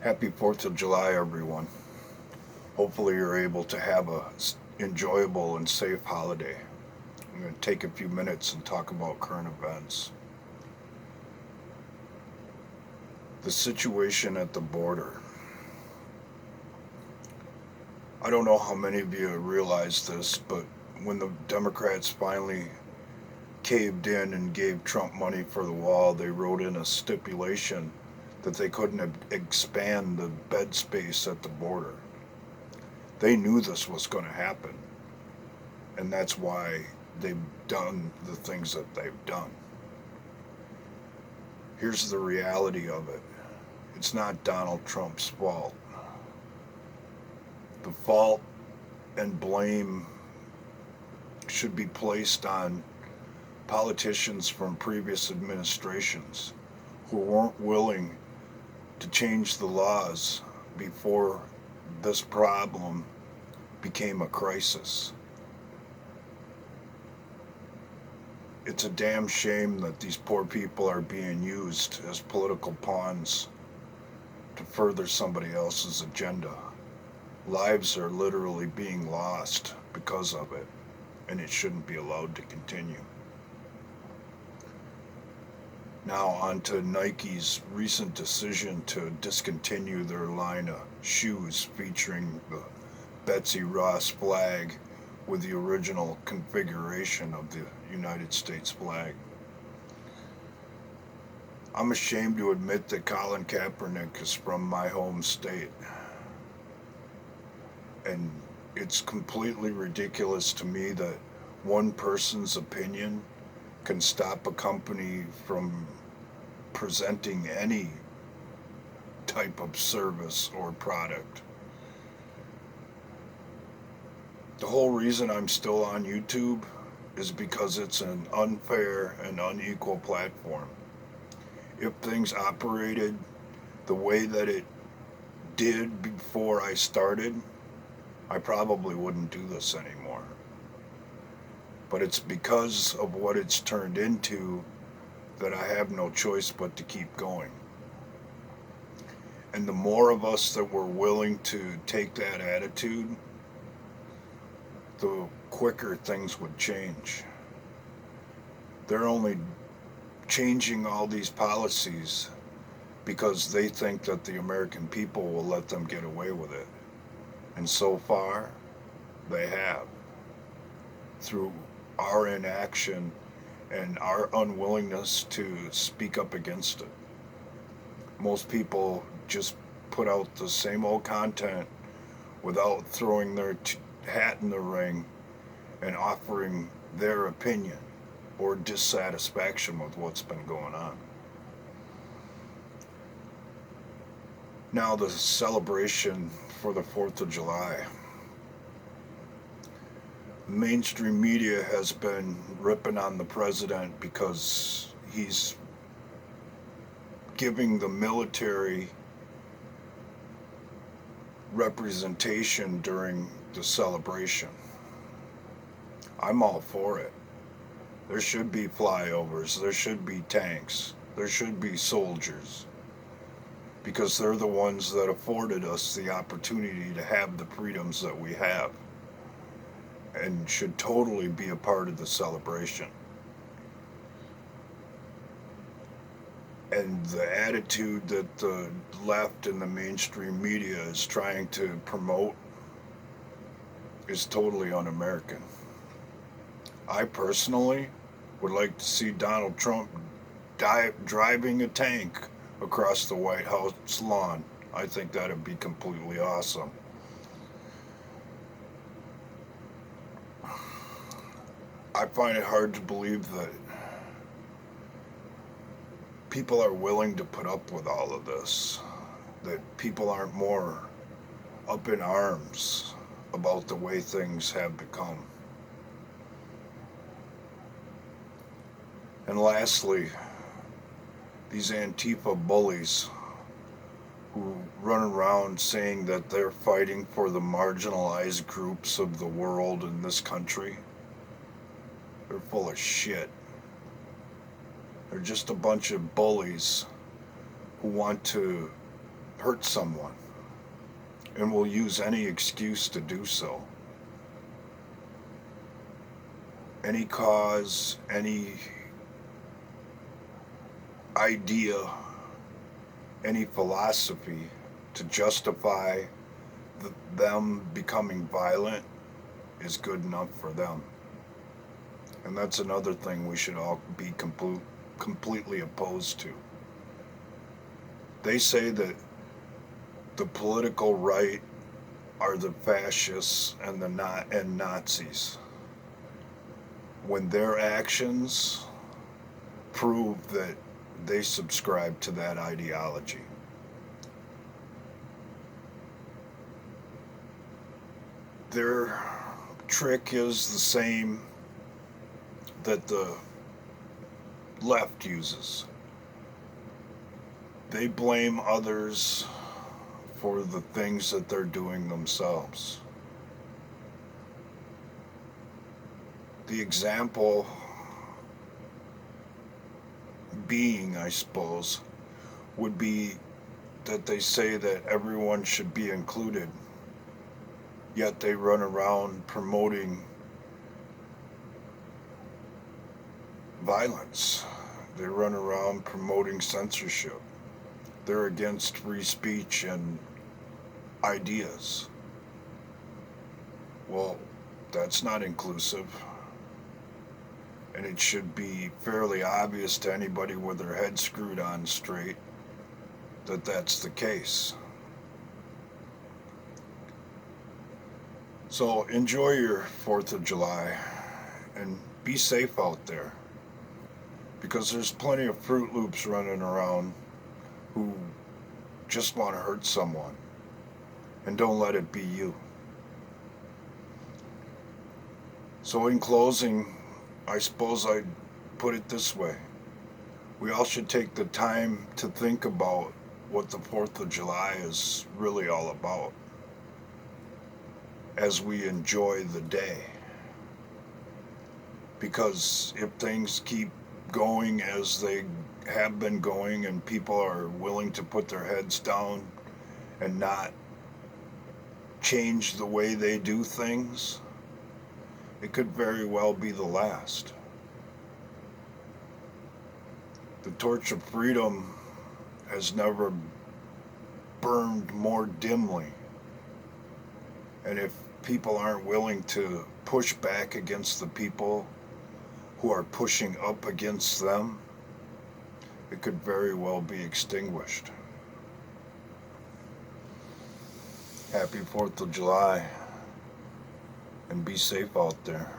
Happy 4th of July, everyone. Hopefully, you're able to have a enjoyable and safe holiday. I'm going to take a few minutes and talk about current events. The situation at the border. I don't know how many of you realize this, but when the Democrats finally caved in and gave Trump money for the wall, they wrote in a stipulation that they couldn't expand the bed space at the border. They knew this was going to happen, and that's why they've done the things that they've done. Here's the reality of it: it's not Donald Trump's fault. The fault and blame should be placed on politicians from previous administrations who weren't willing to change the laws before this problem became a crisis. It's a damn shame that these poor people are being used as political pawns to further somebody else's agenda. Lives are literally being lost because of it, and it shouldn't be allowed to continue. Now, on to Nike's recent decision to discontinue their line of shoes featuring the Betsy Ross flag with the original configuration of the United States flag. I'm ashamed to admit that Colin Kaepernick is from my home state, and it's completely ridiculous to me that one person's opinion can stop a company from presenting any type of service or product. The whole reason I'm still on YouTube is because it's an unfair and unequal platform. If things operated the way that it did before I started, I probably wouldn't do this anymore. But it's because of what it's turned into that I have no choice but to keep going. And the more of us that were willing to take that attitude, the quicker things would change. They're only changing all these policies because they think that the American people will let them get away with it. And so far, they have. Through our inaction and our unwillingness to speak up against it. Most people just put out the same old content without throwing their hat in the ring and offering their opinion or dissatisfaction with what's been going on. Now, the celebration for the 4th of July. Mainstream media has been ripping on the president because he's giving the military representation during the celebration. I'm all for it. There should be flyovers, there should be tanks, there should be soldiers, because they're the ones that afforded us the opportunity to have the freedoms that we have, and should totally be a part of the celebration. And the attitude that the left and the mainstream media is trying to promote is totally un-American. I personally would like to see Donald Trump driving a tank across the White House lawn. I think that'd be completely awesome. I find it hard to believe that people are willing to put up with all of this, that people aren't more up in arms about the way things have become. And lastly, these Antifa bullies who run around saying that they're fighting for the marginalized groups of the world in this country, they're full of shit. They're just a bunch of bullies who want to hurt someone and will use any excuse to do so. Any cause, any idea, any philosophy to justify them becoming violent is good enough for them. And that's another thing we should all be completely opposed to. They say that the political right are the fascists and and Nazis, when their actions prove that they subscribe to that ideology. Their trick is the same that the left uses. They blame others for the things that they're doing themselves. The example being, I suppose, would be that they say that everyone should be included, yet they run around promoting violence. They run around promoting censorship. They're against free speech and ideas. Well, that's not inclusive. And it should be fairly obvious to anybody with their head screwed on straight that that's the case. So enjoy your 4th of July and be safe out there, because there's plenty of Fruit Loops running around who just want to hurt someone, and don't let it be you. So in closing, I suppose I'd put it this way. We all should take the time to think about what the 4th of July is really all about as we enjoy the day. Because if things keep going as they have been going and people are willing to put their heads down and not change the way they do things, it could very well be the last. The torch of freedom has never burned more dimly. And if people aren't willing to push back against the people who are pushing up against them, it could very well be extinguished. Happy 4th of July, and be safe out there.